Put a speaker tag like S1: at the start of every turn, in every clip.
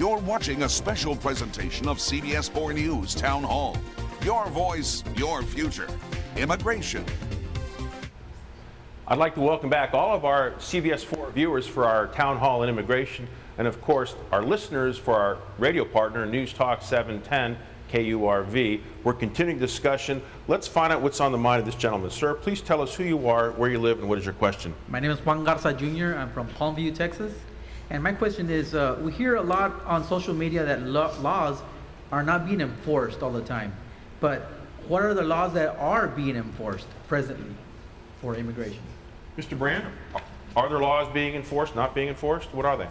S1: You're watching a special presentation of CBS 4 News Town Hall. Your voice, your future. Immigration.
S2: I'd like to welcome back all of our CBS 4 viewers for our Town Hall on Immigration, and of course our listeners for our radio partner, News Talk 710 KURV. We're continuing discussion. Let's find out what's on the mind of this gentleman. Sir, please tell us who you are, where you live, and what is your question?
S3: My name is Juan Garza Jr. I'm from Palmview, Texas. And my question is, we hear a lot on social media that laws are not being enforced all the time. But what are the laws that are being enforced presently for immigration?
S2: Mr. Brand, are there laws being enforced, not being enforced? What are they?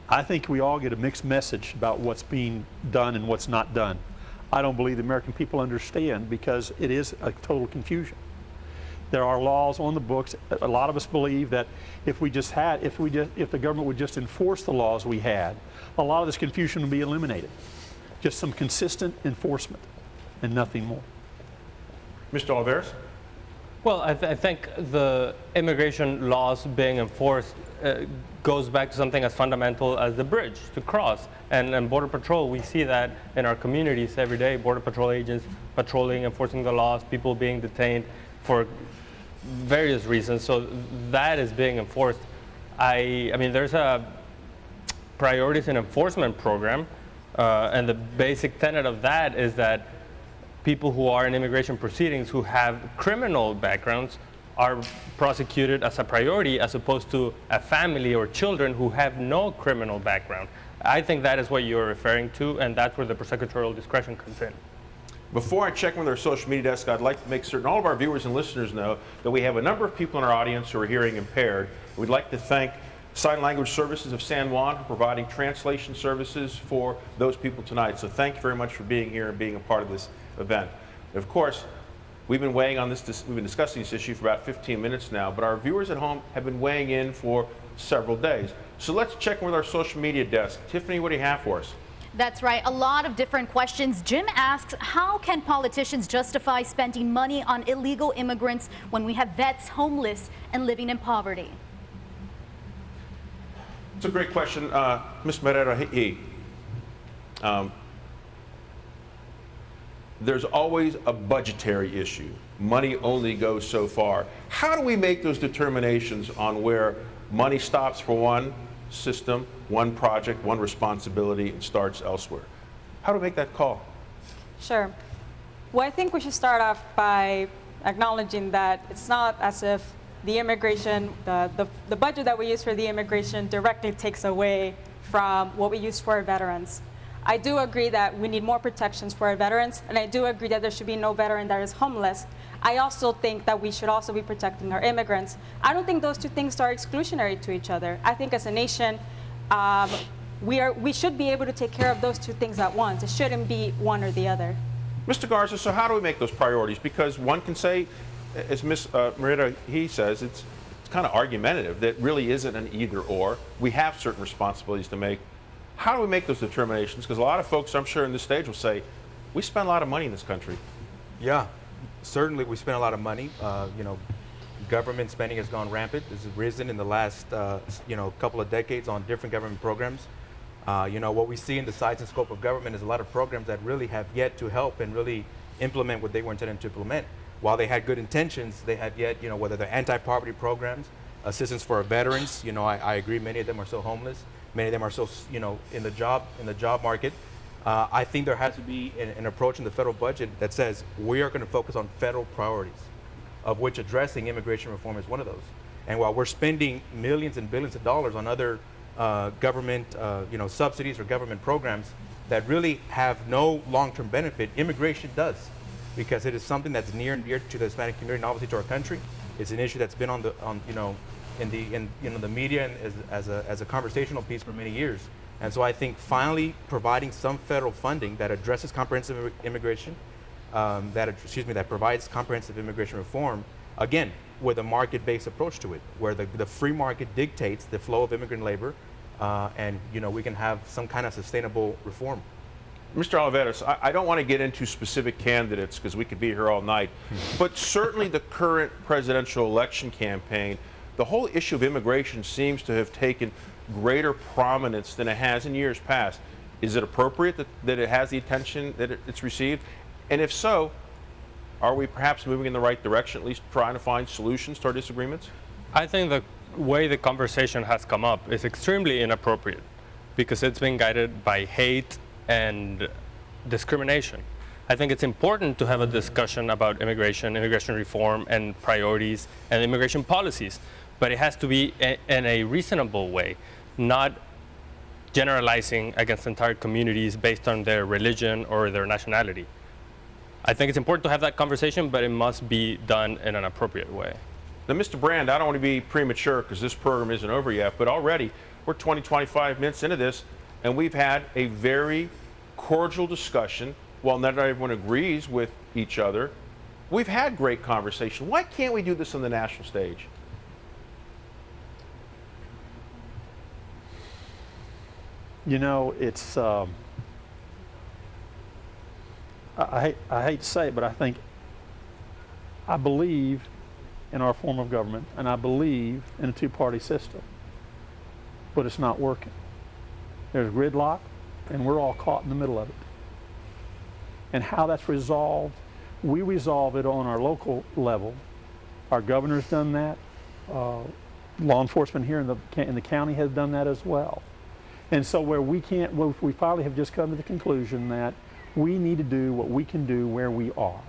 S4: I think we all get a mixed message about what's being done and what's not done. I don't believe the American people understand because it is a total confusion. There are laws on the books. A lot of us believe that if the government would just enforce the laws we had, a lot of this confusion would be eliminated. Just some consistent enforcement and nothing more.
S2: Mr. Oliveras?
S5: Well, I think the immigration laws being enforced goes back to something as fundamental as the bridge to cross. And Border Patrol, we see that in our communities every day. Border Patrol agents patrolling, enforcing the laws, people being detained for various reasons. So that is being enforced. I mean, there's a priorities and enforcement program, and the basic tenet of that is that people who are in immigration proceedings who have criminal backgrounds are prosecuted as a priority as opposed to a family or children who have no criminal background. I think that is what you're referring to, and that's where the prosecutorial discretion comes in.
S2: Before I check with our social media desk, I'd like to make certain all of our viewers and listeners know that we have a number of people in our audience who are hearing impaired. We'd like to thank Sign Language Services of San Juan for providing translation services for those people tonight. So thank you very much for being here and being a part of this event. Of course, we've been weighing on this, we've been discussing this issue for about 15 minutes now, but our viewers at home have been weighing in for several days. So let's check with our social media desk. Tiffany, what do you have for us?
S6: That's right. A lot of different questions. Jim asks, how can politicians justify spending money on illegal immigrants when we have vets homeless and living in poverty?
S2: It's a great question. Ms. Merera, there's always a budgetary issue. Money only goes so far. How do we make those determinations on where money stops for one system, one project, one responsibility, and starts elsewhere? How do we make that call?
S7: Sure. Well, I think we should start off by acknowledging that it's not as if the immigration, the budget that we use for the immigration directly takes away from what we use for our veterans. I do agree that we need more protections for our veterans, and I do agree that there should be no veteran that is homeless. I also think that we should also be protecting our immigrants. I don't think those two things are exclusionary to each other. I think as a nation, we should be able to take care of those two things at once. It shouldn't be one or the other.
S2: Mr. Garza, so how do we make those priorities? Because one can say, as Ms. Merida, he says, it's kind of argumentative that really isn't an either or. We have certain responsibilities to make. How do we make those determinations? Because a lot of folks, I'm sure, in this stage will say, we spend a lot of money in this country.
S8: Yeah, certainly we spend a lot of money. Government spending has gone rampant. It's risen in the last, couple of decades on different government programs. What we see in the size and scope of government is a lot of programs that really have yet to help and really implement what they were intended to implement. While they had good intentions, they have yet, whether they're anti-poverty programs, assistance for our veterans. I agree, many of them are so homeless. Many of them are so, in the job market. I think there has to be an approach in the federal budget that says we are going to focus on federal priorities, of which addressing immigration reform is one of those. And while we're spending millions and billions of dollars on other government, subsidies or government programs that really have no long-term benefit, immigration does, because it is something that's near and dear to the Hispanic community and obviously to our country. It's an issue that's been in the media and as a conversational piece for many years. And so I think finally providing some federal funding that addresses comprehensive immigration, that provides comprehensive immigration reform, again, with a market-based approach to it, where the free market dictates the flow of immigrant labor, and we can have some kind of sustainable reform.
S2: Mr. Oliveras, I don't want to get into specific candidates because we could be here all night, but certainly the current presidential election campaign, the whole issue of immigration seems to have taken greater prominence than it has in years past. Is it appropriate that it has the attention that it's received? And if so, are we perhaps moving in the right direction, at least trying to find solutions to our disagreements?
S5: I think the way the conversation has come up is extremely inappropriate because it's been guided by hate and discrimination. I think it's important to have a discussion about immigration reform, and priorities and immigration policies, but it has to be in a reasonable way, not generalizing against entire communities based on their religion or their nationality. I think it's important to have that conversation, but it must be done in an appropriate way.
S2: Now, Mr. Brand, I don't want to be premature because this program isn't over yet, but already we're 20, 25 minutes into this, and we've had a very cordial discussion. While not everyone agrees with each other, we've had great conversation. Why can't we do this on the national stage?
S4: You know, it's, I hate to say it, but I believe in our form of government, and I believe in a two-party system, but it's not working. There's gridlock, and we're all caught in the middle of it. And how that's resolved, we resolve it on our local level. Our governor's done that. Law enforcement here in the county has done that as well. And so where we finally have just come to the conclusion that we need to do what we can do where we are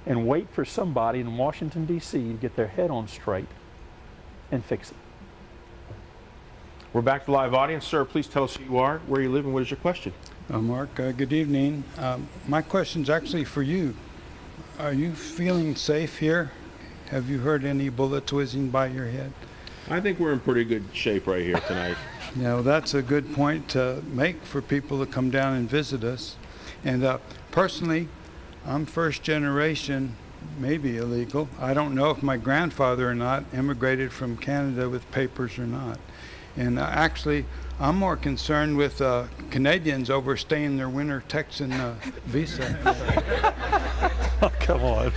S4: and wait for somebody in Washington, D.C. to get their head on straight and fix it.
S2: We're back to the live audience. Sir, please tell us who you are, where you live, and what is your question?
S9: Mark, good evening. My question's actually for you. Are you feeling safe here? Have you heard any bullets whizzing by your head?
S2: I think we're in pretty good shape right here tonight.
S9: You know, that's a good point to make for people to come down and visit us. And personally, I'm first generation, maybe illegal. I don't know if my grandfather or not immigrated from Canada with papers or not. And actually, I'm more concerned with Canadians overstaying their winter Texan visa.
S4: Oh, come on.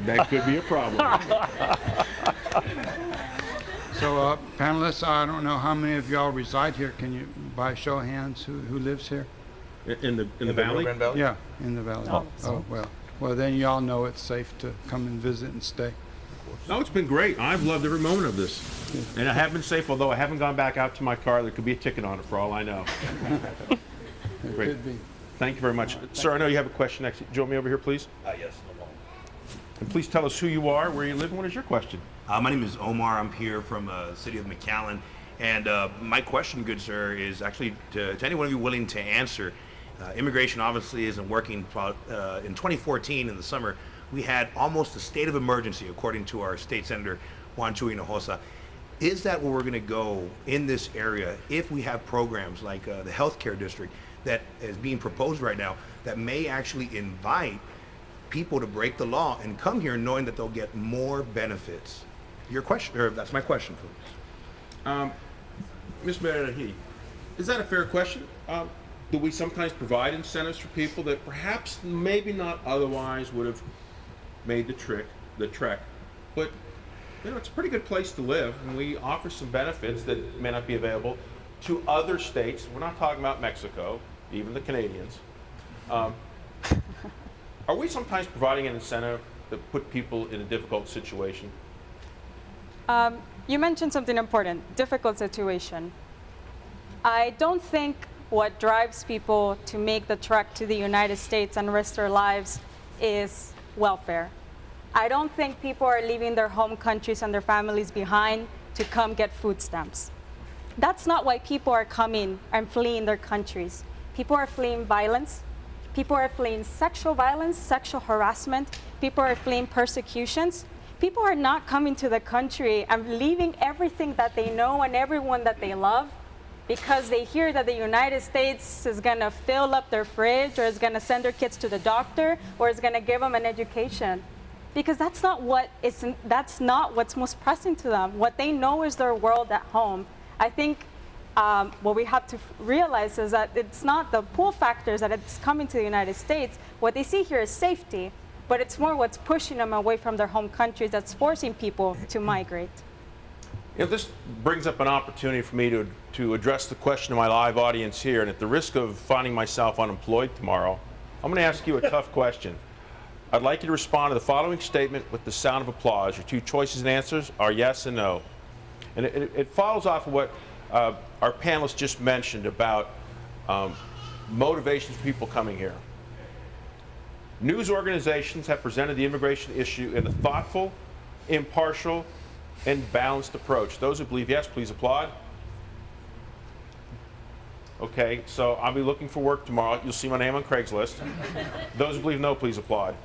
S2: That could be a problem.
S9: So, panelists, I don't know how many of y'all reside here. Can you, by show of hands, who lives here?
S2: In the valley?
S8: Grande Valley?
S9: Yeah, in the valley. Oh, well. Well, then y'all know it's safe to come and visit and stay.
S2: No, it's been great. I've loved every moment of this. And I have been safe, although I haven't gone back out to my car. There could be a ticket on it for all I know.
S9: It
S2: Great.
S9: could be.
S2: Thank you very much. Sir, I know you have a question next. Do you want me over here, please?
S10: Yes, no problem.
S2: And please tell us who you are, where you live, and what is your question?
S10: My name is Omar. I'm here from the city of McAllen. And my question, good sir, is actually to any one of you willing to answer. Immigration obviously isn't working. In 2014, in the summer, we had almost a state of emergency, according to our state senator, Juan Chuy Hinojosa. Is that where we're going to go in this area if we have programs like the healthcare district that is being proposed right now that may actually invite people to break the law and come here knowing that they'll get more benefits? Your question, or that's my question, please.
S2: Ms. Merahi, is that a fair question? Do we sometimes provide incentives for people that perhaps maybe not otherwise would have made the trek, but you know, it's a pretty good place to live, and we offer some benefits that may not be available to other states. We're not talking about Mexico, even the Canadians. Are we sometimes providing an incentive that put people in a difficult situation?
S7: You mentioned something important, difficult situation. I don't think what drives people to make the trek to the United States and risk their lives is welfare. I don't think people are leaving their home countries and their families behind to come get food stamps. That's not why people are coming and fleeing their countries. People are fleeing violence. People are fleeing sexual violence, sexual harassment. People are fleeing persecutions. People are not coming to the country and leaving everything that they know and everyone that they love because they hear that the United States is going to fill up their fridge or is going to send their kids to the doctor or is going to give them an education. Because that's not what's most pressing to them. What they know is their world at home. I think what we have to realize is that it's not the pull factors that it's coming to the United States. What they see here is safety, but it's more what's pushing them away from their home countries that's forcing people to migrate.
S2: You know, this brings up an opportunity for me to address the question to my live audience here, and at the risk of finding myself unemployed tomorrow, I'm going to ask you a tough question. I'd like you to respond to the following statement with the sound of applause. Your two choices and answers are yes and no. And it follows off of what our panelists just mentioned about motivations for people coming here. News organizations have presented the immigration issue in a thoughtful, impartial, and balanced approach. Those who believe yes, please applaud. Okay, so I'll be looking for work tomorrow. You'll see my name on Craigslist. Those who believe no, please applaud.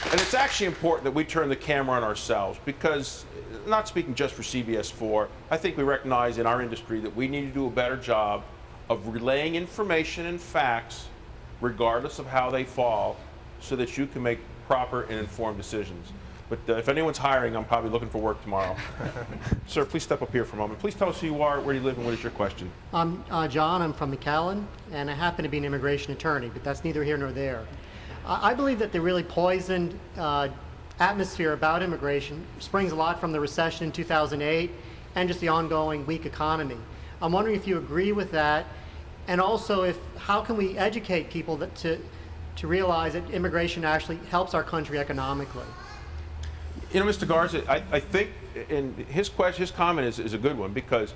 S2: And it's actually important that we turn the camera on ourselves because, not speaking just for CBS 4, I think we recognize in our industry that we need to do a better job of relaying information and facts regardless of how they fall so that you can make proper and informed decisions. But if anyone's hiring, I'm probably looking for work tomorrow. Sir, please step up here for a moment. Please tell us who you are, where you live, and what is your question?
S11: I'm John. I'm from McAllen, and I happen to be an immigration attorney, but that's neither here nor there. I believe that the really poisoned atmosphere about immigration springs a lot from the recession in 2008 and just the ongoing weak economy. I'm wondering if you agree with that, and also how can we educate people to realize that immigration actually helps our country economically?
S2: You know, Mr. Garza, I think his comment is a good one because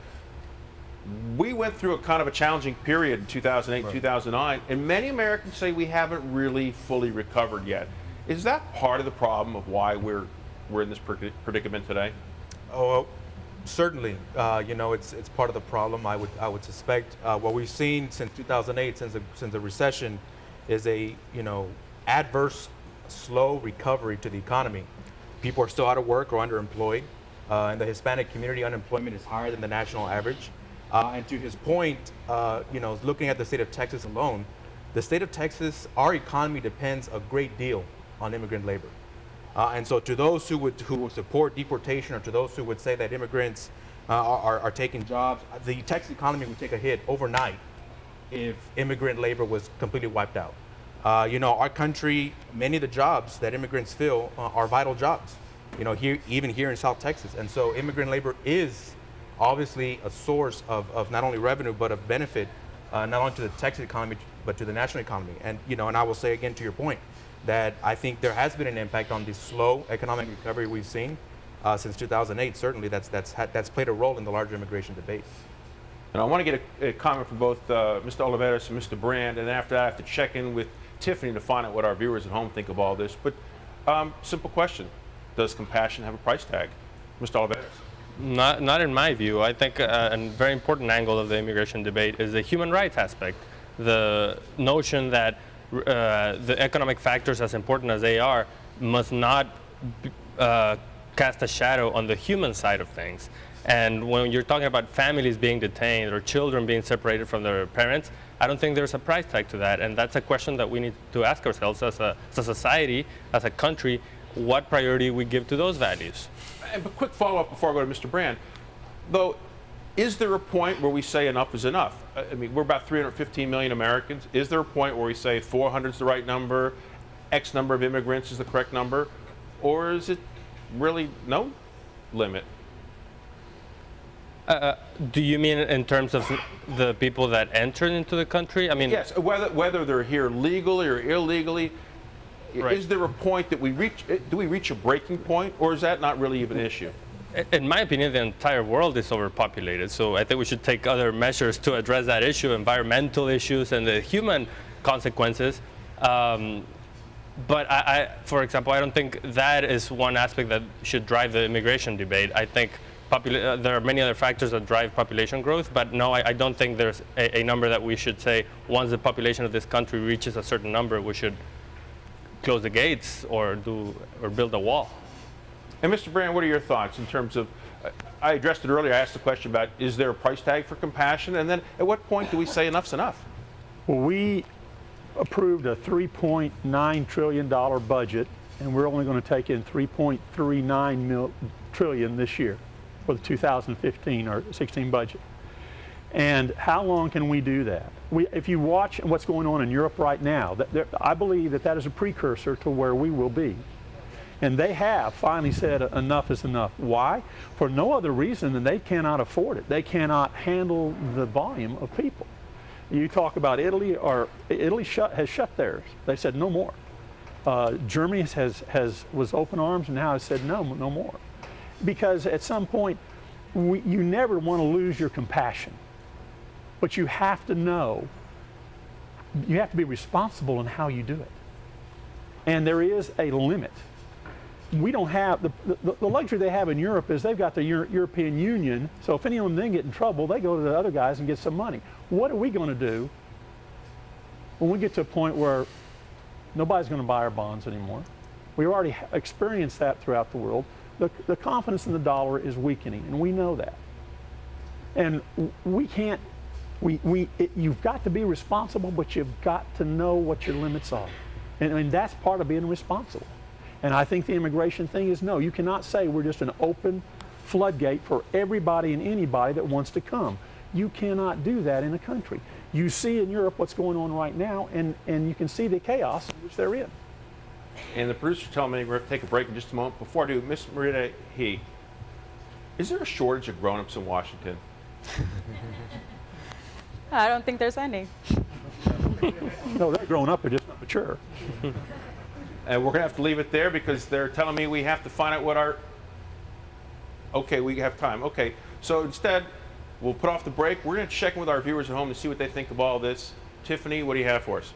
S2: we went through a kind of a challenging period in 2008, right. 2009, and many Americans say we haven't really fully recovered yet. Is that part of the problem of why we're in this predicament today?
S8: Oh, certainly. You know, it's part of the problem. I would suspect what we've seen since 2008, since the recession, is a adverse, slow recovery to the economy. People are still out of work or underemployed. In the Hispanic community, unemployment is higher than the national average. And to his point, looking at the state of Texas alone, the state of Texas, our economy depends a great deal on immigrant labor. And so to those who would support deportation, or to those who would say that immigrants are taking jobs, the Texas economy would take a hit overnight if immigrant labor was completely wiped out. Our country, many of the jobs that immigrants fill are vital jobs, even here in South Texas. And so immigrant labor is obviously a source of not only revenue, but of benefit, not only to the Texas economy, but to the national economy. And, and I will say again to your point, that I think there has been an impact on the slow economic recovery we've seen since 2008. Certainly that's played a role in the larger immigration debate.
S2: And I want to get a comment from both Mr. Oliveros and Mr. Brand, and after that I have to check in with Tiffany to find out what our viewers at home think of all this. But simple question, does compassion have a price tag? Mr. Oliveros.
S5: Not in my view. I think a very important angle of the immigration debate is the human rights aspect. The notion that the economic factors, as important as they are, must not cast a shadow on the human side of things. And when you're talking about families being detained or children being separated from their parents, I don't think there's a price tag to that. And that's a question that we need to ask ourselves as a society, as a country, what priority we give to those values.
S2: And a quick follow-up before I go to Mr. Brand. Though, is there a point where we say enough is enough? I mean, we're about 315 million Americans. Is there a point where we say 400 is the right number, X number of immigrants is the correct number, or is it really no limit?
S5: Do you mean in terms of the people that entered into the country? I mean,
S2: yes, whether they're here legally or illegally. Right. Is there a point that do we reach a breaking point, or is that not really even an issue?
S5: In my opinion, the entire world is overpopulated, so I think we should take other measures to address that issue, environmental issues and the human consequences. But for example, I don't think that is one aspect that should drive the immigration debate. I think there are many other factors that drive population growth, but no, I don't think there's a number that we should say once the population of this country reaches a certain number, we should close the gates or build a wall.
S2: And Mr. Brand, what are your thoughts in terms of, I addressed it earlier, I asked the question about, is there a price tag for compassion? And then at what point do we say enough's enough?
S4: Well, we approved a $3.9 trillion budget, and we're only going to take in $3.39 trillion this year for the 2015 or 16 budget. And how long can we do that? If you watch what's going on in Europe right now, I believe that is a precursor to where we will be. And they have finally said enough is enough. Why? For no other reason than they cannot afford it. They cannot handle the volume of people. You talk about Italy, or Italy has shut theirs. They said no more. Germany was open arms and now has said no more. Because at some point, you never want to lose your compassion. But you have to know, you have to be responsible in how you do it. And there is a limit. We don't have, the luxury they have in Europe is they've got the European Union, so if any of them then get in trouble, they go to the other guys and get some money. What are we going to do when we get to a point where nobody's going to buy our bonds anymore? We already experienced that throughout the world. The confidence in the dollar is weakening, and we know that. And we can't, you've got to be responsible, but you've got to know what your limits are. And I mean, that's part of being responsible. And I think the immigration thing is no, you cannot say we're just an open floodgate for everybody and anybody that wants to come. You cannot do that in a country. You see in Europe what's going on right now, and you can see the chaos in which they're in.
S2: And the producer's telling me we're going to take a break in just a moment. Before I do, Miss Marita He, is there a shortage of grown-ups in Washington?
S7: I don't think there's any.
S4: No, they're grown up, they're just not mature.
S2: And we're going to have to leave it there because they're telling me we have to find out what our... Okay, we have time. Okay, so instead, we'll put off the break. We're going to check in with our viewers at home to see what they think of all this. Tiffany, what do you have for us?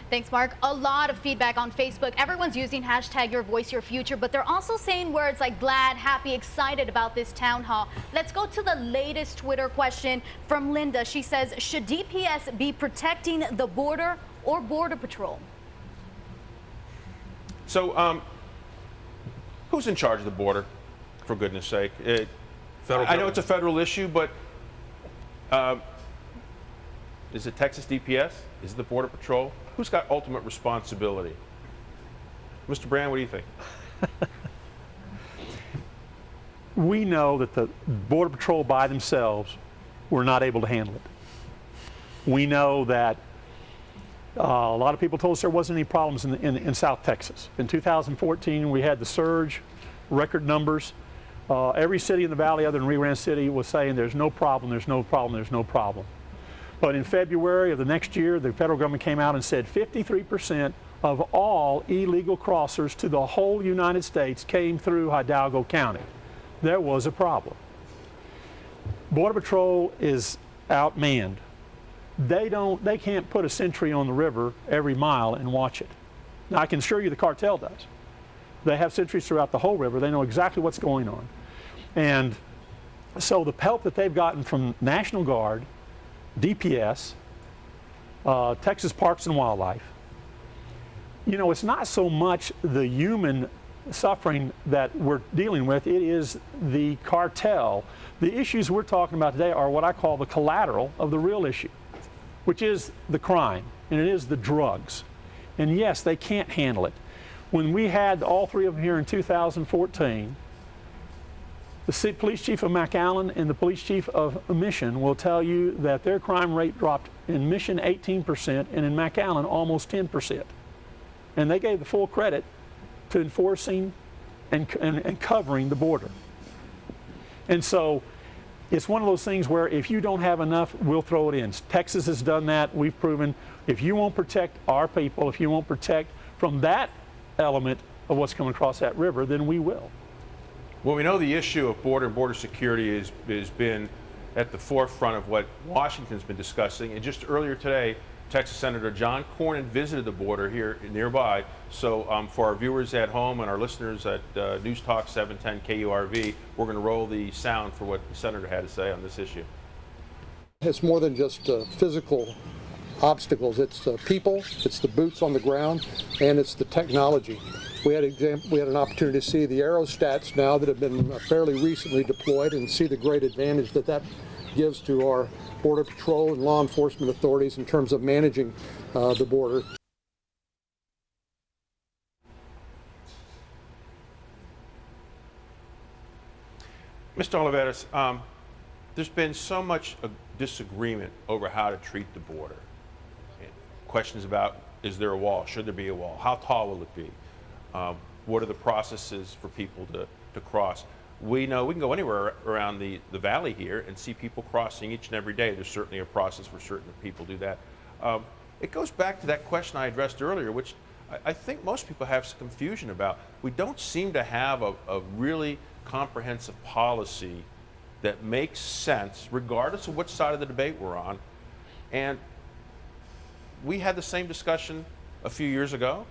S6: Thanks, Mark. A lot of feedback on Facebook. Everyone's using hashtag Your Voice, Your Future, but they're also saying words like glad, happy, excited about this town hall. Let's go to the latest Twitter question from Linda. She says, should DPS be protecting the border or Border Patrol?
S2: So, who's in charge of the border, for goodness sake? I know it's a federal issue, but is it Texas DPS? Is it the Border Patrol? Who's got ultimate responsibility? Mr. Brand, what do you think?
S4: We know that the Border Patrol by themselves were not able to handle it. We know that a lot of people told us there wasn't any problems in South Texas. In 2014, we had the surge, record numbers. Every city in the valley other than Rio Grande City was saying there's no problem, there's no problem, there's no problem. But in February of the next year, the federal government came out and said 53% of all illegal crossers to the whole United States came through Hidalgo County. There was a problem. Border Patrol is outmanned. They can't put a sentry on the river every mile and watch it. Now, I can assure you the cartel does. They have sentries throughout the whole river. They know exactly what's going on. And so the help that they've gotten from National Guard, DPS, Texas Parks and Wildlife, you know, it's not so much the human suffering that we're dealing with, it is the cartel. The issues we're talking about today are what I call the collateral of the real issue, which is the crime, and it is the drugs. And yes, they can't handle it. When we had all three of them here in 2014, the police chief of McAllen and the police chief of Mission will tell you that their crime rate dropped in Mission 18% and in McAllen almost 10%. And they gave the full credit to enforcing and covering the border. And so it's one of those things where if you don't have enough, we'll throw it in. Texas has done that. We've proven if you won't protect our people, if you won't protect from that element of what's coming across that river, then we will.
S2: Well, we know the issue of border and border security has been at the forefront of what Washington's been discussing. And just earlier today, Texas Senator John Cornyn visited the border here nearby. So for our viewers at home and our listeners at News Talk 710 KURV, we're going to roll the sound for what the senator had to say on this issue.
S12: It's more than just physical obstacles. It's people, it's the boots on the ground, and it's the technology. We had an opportunity to see the aerostats now that have been fairly recently deployed and see the great advantage that gives to our Border Patrol and law enforcement authorities in terms of managing the border.
S2: Mr. Olivares, there's been so much disagreement over how to treat the border. Questions about, is there a wall? Should there be a wall? How tall will it be? What are the processes for people to cross? We know we can go anywhere around the valley here and see people crossing each and every day. There's certainly a process for certain people do that. It goes back to that question I addressed earlier, which I think most people have some confusion about. We don't seem to have a really comprehensive policy that makes sense, regardless of which side of the debate we're on. And we had the same discussion a few years ago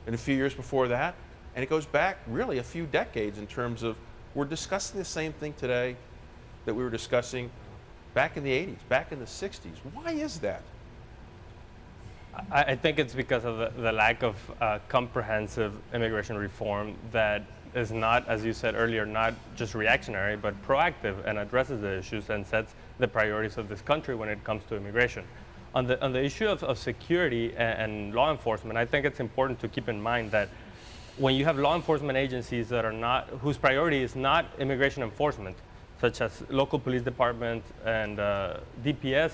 S2: and a few years before that, and it goes back really a few decades in terms of we're discussing the same thing today that we were discussing back in the 80s, back in the 60s. Why is that?
S5: I think it's because of the lack of comprehensive immigration reform that is not, as you said earlier, not just reactionary, but proactive and addresses the issues and sets the priorities of this country when it comes to immigration. On the issue of security and law enforcement, I think it's important to keep in mind that when you have law enforcement agencies that are not, whose priority is not immigration enforcement, such as local police department and DPS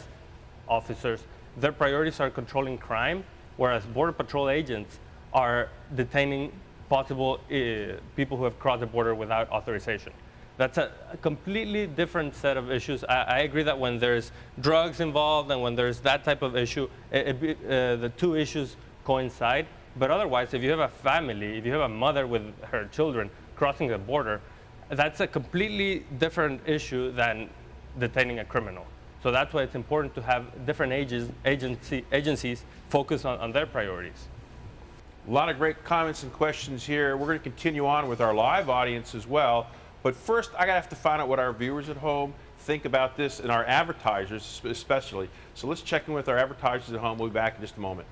S5: officers, their priorities are controlling crime, whereas Border Patrol agents are detaining possible people who have crossed the border without authorization. That's a completely different set of issues. I agree that when there's drugs involved and when there's that type of issue, the two issues coincide. But otherwise, if you have a family, if you have a mother with her children crossing the border, that's a completely different issue than detaining a criminal. So that's why it's important to have different agencies focus on their priorities.
S2: A lot of great comments and questions here. We're going to continue on with our live audience as well. But first, I have to find out what our viewers at home think about this and our advertisers especially. So let's check in with our advertisers at home. We'll be back in just a moment.